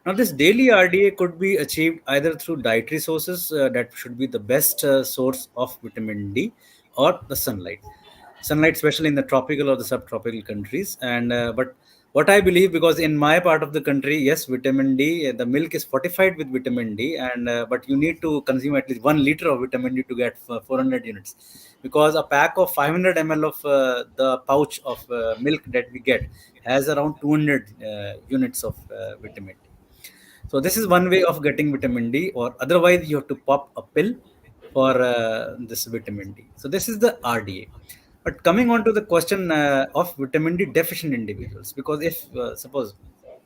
Now, this daily RDA could be achieved either through dietary sources, that should be the best source of vitamin D, or the sunlight. Sunlight, especially in the tropical or the subtropical countries. And but what I believe, because in my part of the country, yes, vitamin D, the milk is fortified with vitamin D, and but you need to consume at least 1 liter of vitamin D to get 400 units, because a pack of 500 ml of the pouch of milk that we get has around 200 units of vitamin D. So this is one way of getting vitamin D, or otherwise you have to pop a pill for this vitamin D. So this is the RDA. But coming on to the question of vitamin D deficient individuals, because if suppose,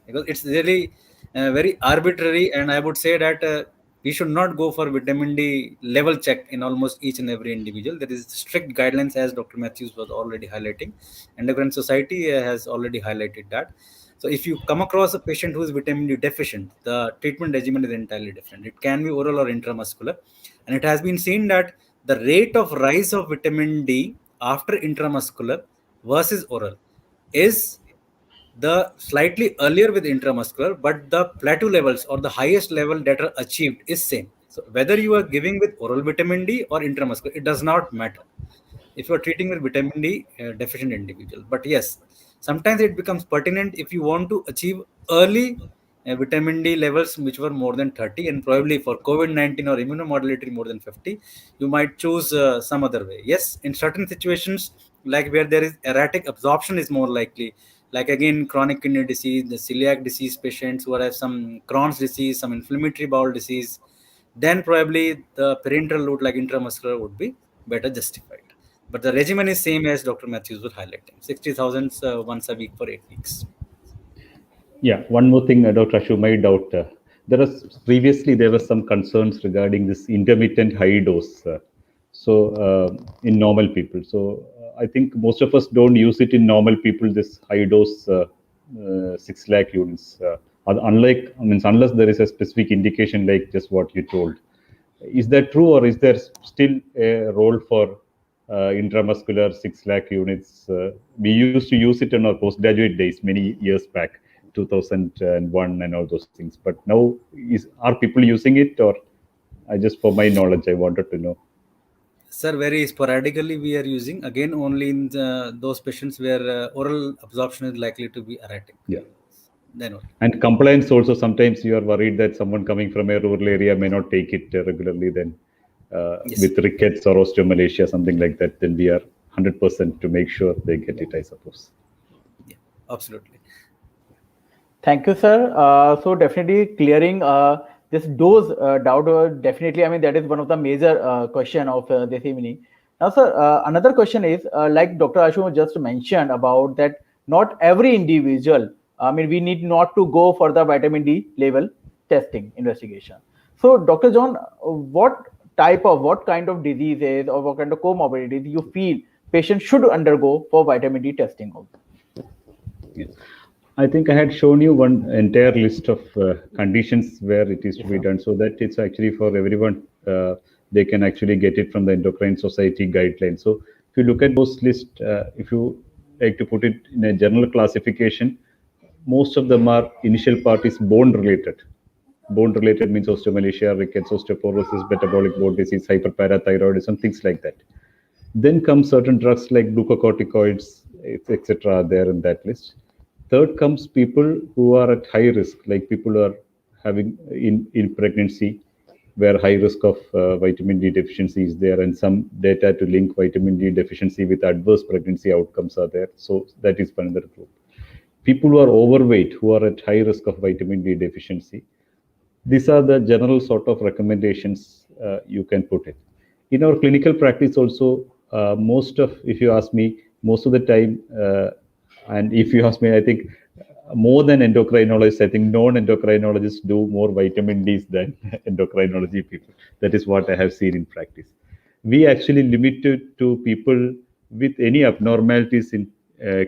because it's really very arbitrary, and I would say that we should not go for vitamin D level check in almost each and every individual. There is strict guidelines, as Dr. Matthews was already highlighting. Endocrine Society has already highlighted that. So if you come across a patient who is vitamin D deficient, the treatment regimen is entirely different. It can be oral or intramuscular, and it has been seen that the rate of rise of vitamin D after intramuscular versus oral is the slightly earlier with intramuscular, but the plateau levels or the highest level that are achieved is same. So whether you are giving with oral vitamin D or intramuscular, it does not matter if you are treating with vitamin D deficient individual. But yes, sometimes it becomes pertinent if you want to achieve early vitamin D levels which were more than 30, and probably for COVID-19 or immunomodulatory more than 50, you might choose some other way. Yes, in certain situations, like where there is erratic absorption is more likely, like again chronic kidney disease, the celiac disease patients who have some Crohn's disease, some inflammatory bowel disease, then probably the parenteral route like intramuscular would be better justified. But the regimen is same as Dr. Matthews was highlighting: 60,000 once a week for 8 weeks. Yeah, one more thing, Dr. Ashu, my doubt. There was previously there were some concerns regarding this intermittent high dose. In normal people. So I think most of us don't use it in normal people. This high dose 6 lakh units. Unlike, I mean, unless there is a specific indication like just what you told. Is that true, or is there still a role for intramuscular 6 lakh units? We used to use it in our postgraduate days many years back, 2001 and all those things. But now, are people using it, or I just for my knowledge, I wanted to know. Sir, very sporadically we are using, again only in those patients where oral absorption is likely to be erratic. Yeah. Then only. And compliance also, sometimes you are worried that someone coming from a rural area may not take it regularly. Then Yes. with rickets or osteomalacia, something like that, then we are 100% to make sure they get it, I suppose. Yeah, absolutely. Thank you, sir. So definitely clearing this dose doubt. Definitely, I mean that is one of the major question of this evening. Now, sir, another question is like Dr. Ashu just mentioned about that. Not every individual. I mean, we need not to go for the vitamin D level testing investigation. So, Dr. John, what kind of diseases or what kind of comorbidities you feel patients should undergo for vitamin D testing? Yes. I think I had shown you one entire list of conditions where it is to be done, so that it's actually for everyone. They can actually get it from the Endocrine Society guidelines. So if you look at those lists, if you like to put it in a general classification, most of them are initial part is bone related. Bone related means osteomalacia, rickets, osteoporosis, metabolic bone disease, hyperparathyroidism, things like that. Then come certain drugs like glucocorticoids, etc. there in that list. Third comes people who are at high risk, like people who are having in pregnancy, where high risk of vitamin D deficiency is there, and some data to link vitamin D deficiency with adverse pregnancy outcomes are there. So that is another group. People who are overweight, who are at high risk of vitamin D deficiency. These are the general sort of recommendations you can put it. In our clinical practice also, if you ask me, most of the time, and if you ask me, I think more than endocrinologists, I think non-endocrinologists do more vitamin Ds than endocrinology people. That is what I have seen in practice. We actually limit it to people with any abnormalities in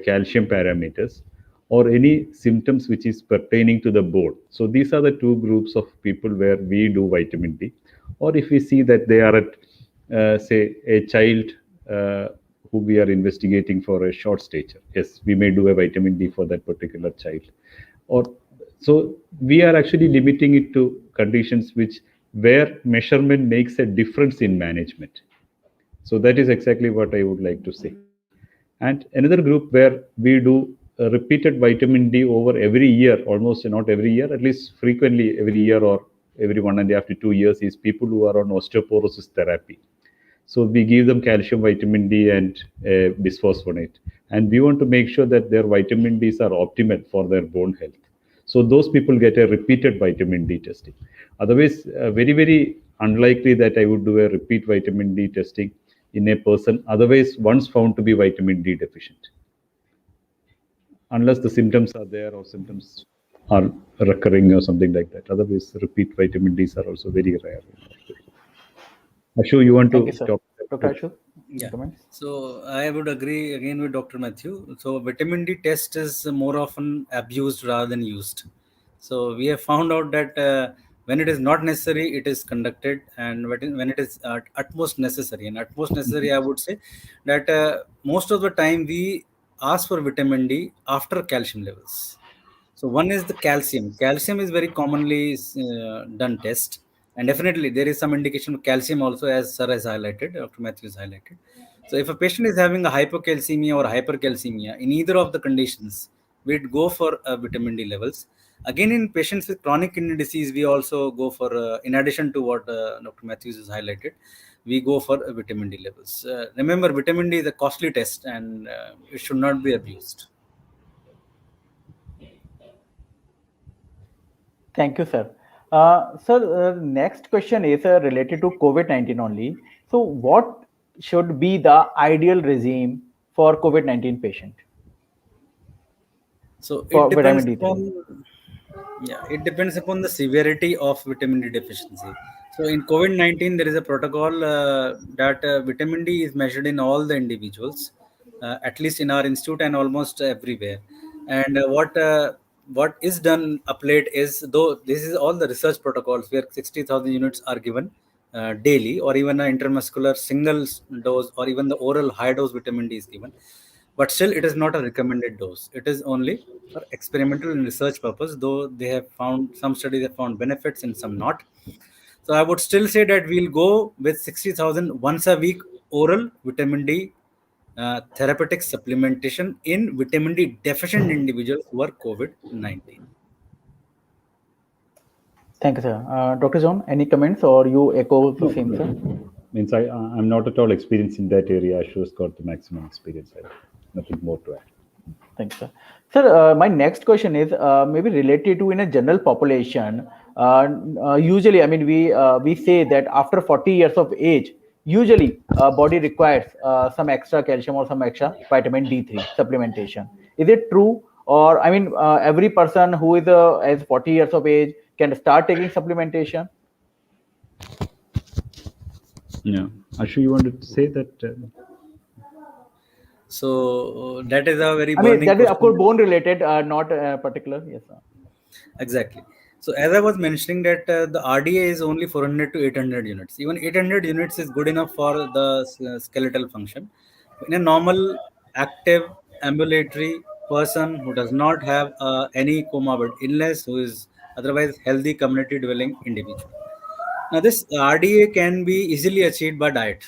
calcium parameters or any symptoms which is pertaining to the bone. So these are the two groups of people where we do vitamin D. Or if we see that they are at, say, a child who we are investigating for a short stature, yes, we may do a vitamin D for that particular child. Or so we are actually limiting it to conditions which where measurement makes a difference in management. So that is exactly what I would like to say. And another group where we do repeated vitamin D over every year, almost not every year, at least frequently every year or every 1.5 to 2 years, is people who are on osteoporosis therapy. So we give them calcium, vitamin D, and bisphosphonate. And we want to make sure that their vitamin Ds are optimal for their bone health. So those people get a repeated vitamin D testing. Otherwise, very, very unlikely that I would do a repeat vitamin D testing in a person otherwise once found to be vitamin D deficient. Unless the symptoms are there or symptoms are recurring or something like that. Otherwise, repeat vitamin Ds are also very rare. Ashu, you want Thank to you, sir. talk? Dr. Ashu, Yeah. comments? So I would agree again with Dr. Matthew. So vitamin D test is more often abused rather than used. So we have found out that when it is not necessary, it is conducted, and when it is utmost necessary, and utmost necessary, I would say that most of the time we ask for vitamin D after calcium levels. So one is the calcium. Calcium is very commonly done test, and definitely there is some indication of calcium also, as Sir has highlighted, Dr. Matthews highlighted. So if a patient is having a hypocalcemia or hypercalcemia, in either of the conditions, we'd go for vitamin D levels. Again, in patients with chronic kidney disease, we also go for, in addition to what Dr. Matthews has highlighted, we go for vitamin D levels. Remember, vitamin D is a costly test, and it should not be abused. Thank you, sir. Sir, next question is related to COVID-19 only. So, what should be the ideal regime for COVID-19 patient So it for depends vitamin D3? upon, yeah, it depends upon the severity of vitamin D deficiency. So in COVID-19, there is a protocol that vitamin D is measured in all the individuals, at least in our institute and almost everywhere. And what is done up late is, though this is all the research protocols where 60,000 units are given daily, or even an intramuscular single dose, or even the oral high dose vitamin D is given, but still it is not a recommended dose. It is only for experimental and research purpose, though they have found, some studies have found benefits and some not. So I would still say that we'll go with 60,000 once a week oral vitamin D therapeutic supplementation in vitamin D deficient individuals who are COVID-19. Thank you, sir. Dr. John, any comments or you echo the No, same, sir? means I'm not at all experienced in that area. Ashu has got the maximum experience. I have nothing more to add. Thanks, sir. Sir, my next question is maybe related to in a general population. Usually, I mean, we say that after 40 years of age, usually body requires some extra calcium or some extra vitamin D3 supplementation. Is it true? Or I mean, every person who is as 40 years of age can start taking supplementation? Yeah, Ashu, you wanted to say that? So that is a very I mean, burning that is of course question. bone related, not particular. Yes, sir. Exactly. So as I was mentioning that the RDA is only 400 to 800 units. Even 800 units is good enough for the skeletal function. In a normal, active, ambulatory person who does not have any comorbid illness, who is otherwise healthy, community dwelling individual. Now, this RDA can be easily achieved by diet.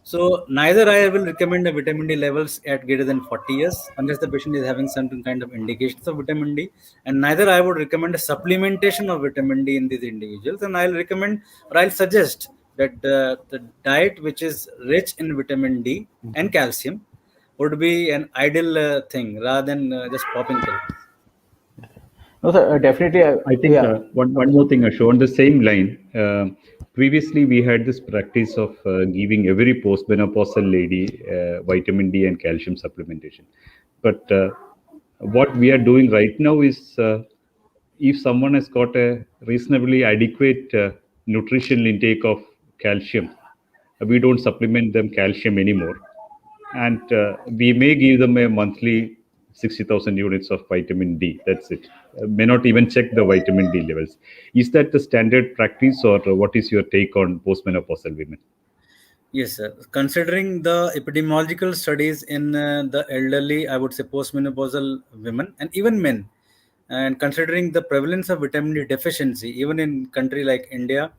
So, neither I will recommend the vitamin D levels at greater than 40 years, unless the patient is having some kind of indications of vitamin D. And neither I would recommend a supplementation of vitamin D in these individuals. And I'll recommend, or I'll suggest that the diet which is rich in vitamin D and calcium would be an ideal thing rather than just popping pills. No, sir, definitely. I think Yeah. one more thing, Ashu, on the same line. Previously, we had this practice of giving every postmenopausal lady vitamin D and calcium supplementation. But what we are doing right now is, if someone has got a reasonably adequate nutritional intake of calcium, we don't supplement them calcium anymore, and we may give them a monthly 60,000 units of vitamin D. That's it. May not even check the vitamin D levels. Is that the standard practice, or what is your take on postmenopausal women? Yes, sir. Considering the epidemiological studies in the elderly, I would say postmenopausal women and even men, and considering the prevalence of vitamin D deficiency, even in country like India,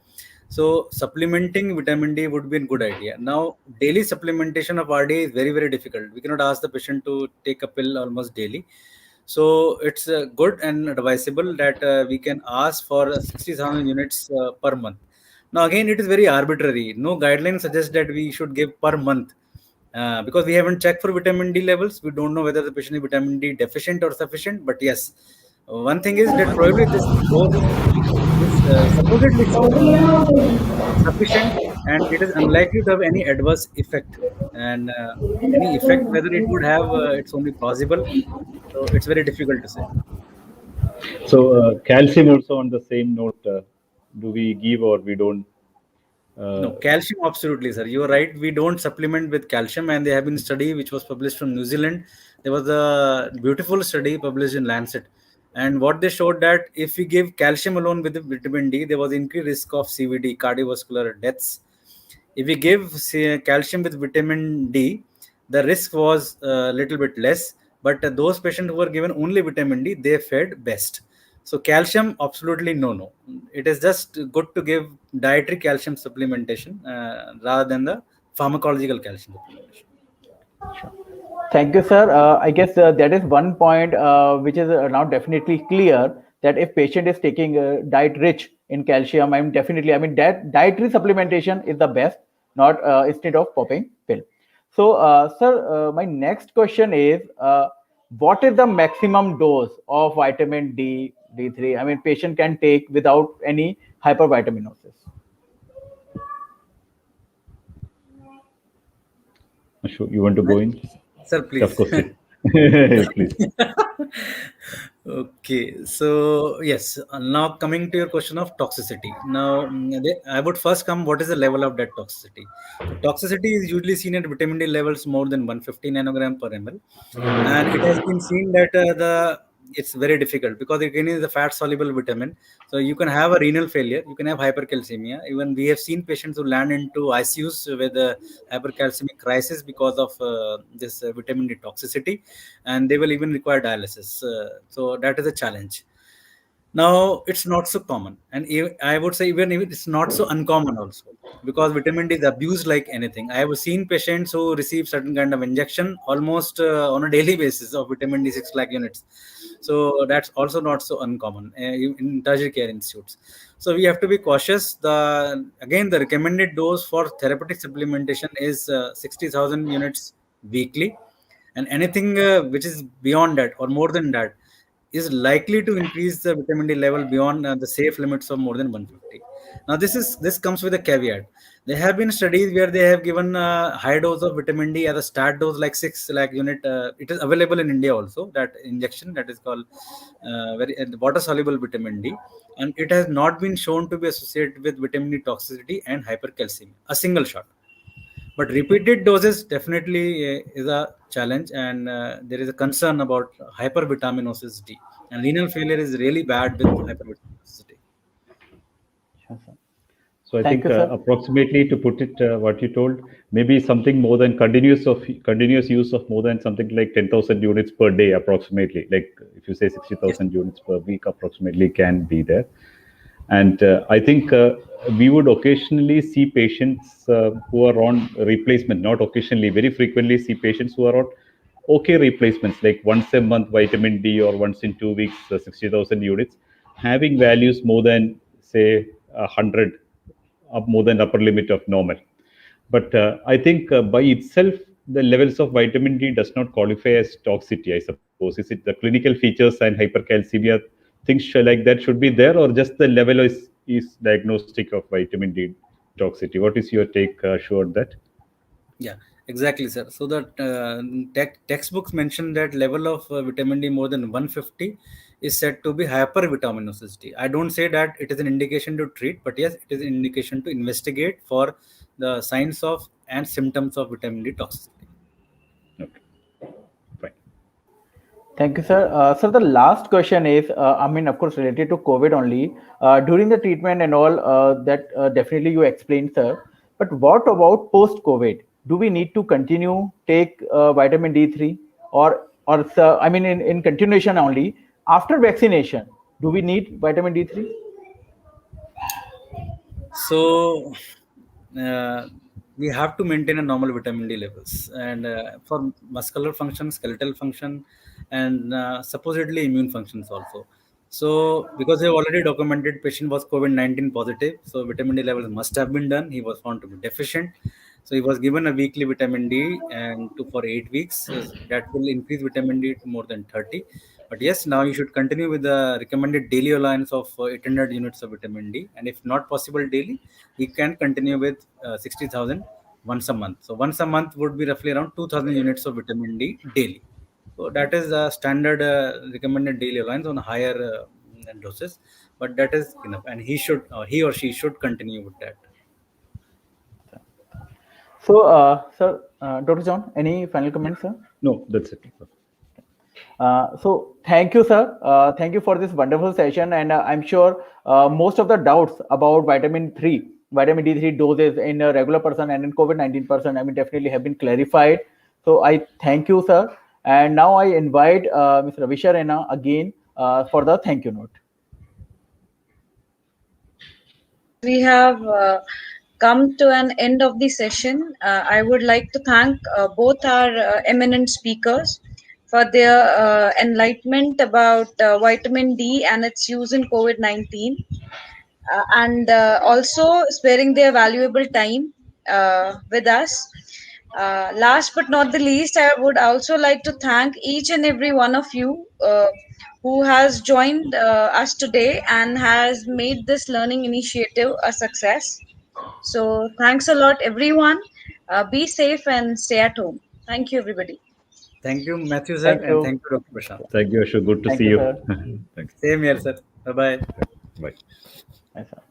so supplementing vitamin D would be a good idea. Now, daily supplementation of RD is very, very difficult. We cannot ask the patient to take a pill almost daily. So it's good and advisable that we can ask for 60,000 units per month. Now, again, it is very arbitrary. No guideline suggests that we should give per month because we haven't checked for vitamin D levels. We don't know whether the patient is vitamin D deficient or sufficient. But yes, one thing is that probably this dose is supposedly sufficient, and it is unlikely to have any adverse effect. And any effect, whether it would have, it's only plausible. So it's very difficult to say. So, calcium also on the same note, do we give or we don't? No, Uh, calcium, absolutely, sir. You are right. We don't supplement with calcium, and there have been study which was published from New Zealand. There was a beautiful study published in Lancet, and what they showed that if we give calcium alone with the vitamin D, there was increased risk of CVD, cardiovascular deaths. If we give, say, calcium with vitamin D, the risk was a little bit less. But those patients who were given only vitamin D, they fared best. So calcium, absolutely no. It is just good to give dietary calcium supplementation rather than the pharmacological calcium supplementation. Thank you, sir. I guess that is one point which is now definitely clear, that if patient is taking diet rich in calcium, I mean that dietary supplementation is the best, not instead of popping pill. So, sir, my next question is, what is the maximum dose of vitamin D, D3? I mean, patient can take without any hypervitaminosis. Ashu, you want to go in? Sir, Tough please. question. Please. Okay, so yes, now coming to your question of toxicity. Now, I would first come. What is the level of that toxicity? So, toxicity is usually seen at vitamin D levels more than 150 nanogram per ml, and it has been seen that the it's very difficult because again is a fat soluble vitamin. So you can have a renal failure, you can have hypercalcemia. Even we have seen patients who land into ICUs with a hypercalcemic crisis because of this vitamin D toxicity, and they will even require dialysis. So that is a challenge. Now it's not so common, and I would say even if it's not so uncommon also, because vitamin D is abused like anything. I have seen patients who receive certain kind of injection almost on a daily basis of vitamin D 6 lakh units. So that's also not so uncommon in tertiary care institutes. So we have to be cautious. The recommended dose for therapeutic supplementation is 60,000 units weekly, and anything which is beyond that or more than that is likely to increase the vitamin D level beyond the safe limits of more than 150. Now, this comes with a caveat. There have been studies where they have given a high dose of vitamin D as a start dose, like 6 lakh unit. It is available in India also. That injection that is called very water soluble vitamin D, and it has not been shown to be associated with vitamin D toxicity and hypercalcemia. A single shot. But repeated doses definitely is a challenge, and there is a concern about hypervitaminosis D. And renal failure is really bad with hypervitaminosis D. Sure, sir. So I Thank think you, sir. approximately, to put it what you told, maybe something more than continuous use of more than something like 10,000 units per day, approximately. Like if you say Yes. 60,000 units per week, approximately can be there. And I think we would occasionally see patients who are on replacement, not occasionally, very frequently see patients who are on okay replacements, like once a month vitamin D or once in 2 weeks 60,000 units, having values more than, say, 100, up more than upper limit of normal. But I think by itself, the levels of vitamin D does not qualify as toxicity, I suppose. Is it the clinical features and hypercalcemia things like that should be there, or just the level is diagnostic of vitamin D toxicity? What is your take, Sure, that? Yeah, exactly, sir. So that textbooks mention that level of vitamin D more than 150 is said to be hypervitaminosity. I don't say that it is an indication to treat, but yes, it is an indication to investigate for the signs of and symptoms of vitamin D toxicity. Okay, fine. Thank you, sir. Sir, the last question is, I mean, of course, related to COVID only. During the treatment and all, that definitely you explained, sir. But what about post-COVID? Do we need to continue take vitamin D3, or sir, I mean, in continuation only after vaccination? Do we need vitamin D3? So uh, we have to maintain a normal vitamin D levels, and for muscular function, skeletal function, and supposedly immune functions also. So because they have already documented patient was COVID-19 positive, so vitamin D levels must have been done. He was found to be deficient. So he was given a weekly vitamin D and for 8 weeks. That will increase vitamin D to more than 30. But yes, now you should continue with the recommended daily allowance of 800 units of vitamin D. And if not possible daily, we can continue with 60,000 once a month. So once a month would be roughly around 2,000 units of vitamin D daily. So that is a standard recommended daily allowance on higher doses, but that is enough. And he or she should continue with that. So, sir, Dr. John, any final comments, sir? No, that's it. So thank you, sir. Thank you for this wonderful session, and I'm sure most of the doubts about vitamin D3 doses in a regular person and in COVID-19 person, I mean, definitely have been clarified. So I thank you, sir. And now I invite Mr. Ravisha Rena again for the thank you note. We have come to an end of the session. I would like to thank both our eminent speakers for their enlightenment about vitamin D and its use in COVID 19, and also sparing their valuable time with us. Last but not the least, I would also like to thank each and every one of you who has joined us today and has made this learning initiative a success. So, thanks a lot, everyone. Be safe and stay at home. Thank you, everybody. Thank you, Matthew, sir, Thank and you. thank you, Dr. Prashant. Thank you, Ashu. Good to Thank see you, you. sir. Thanks. Same here, sir. Bye bye. Bye. Yes, sir.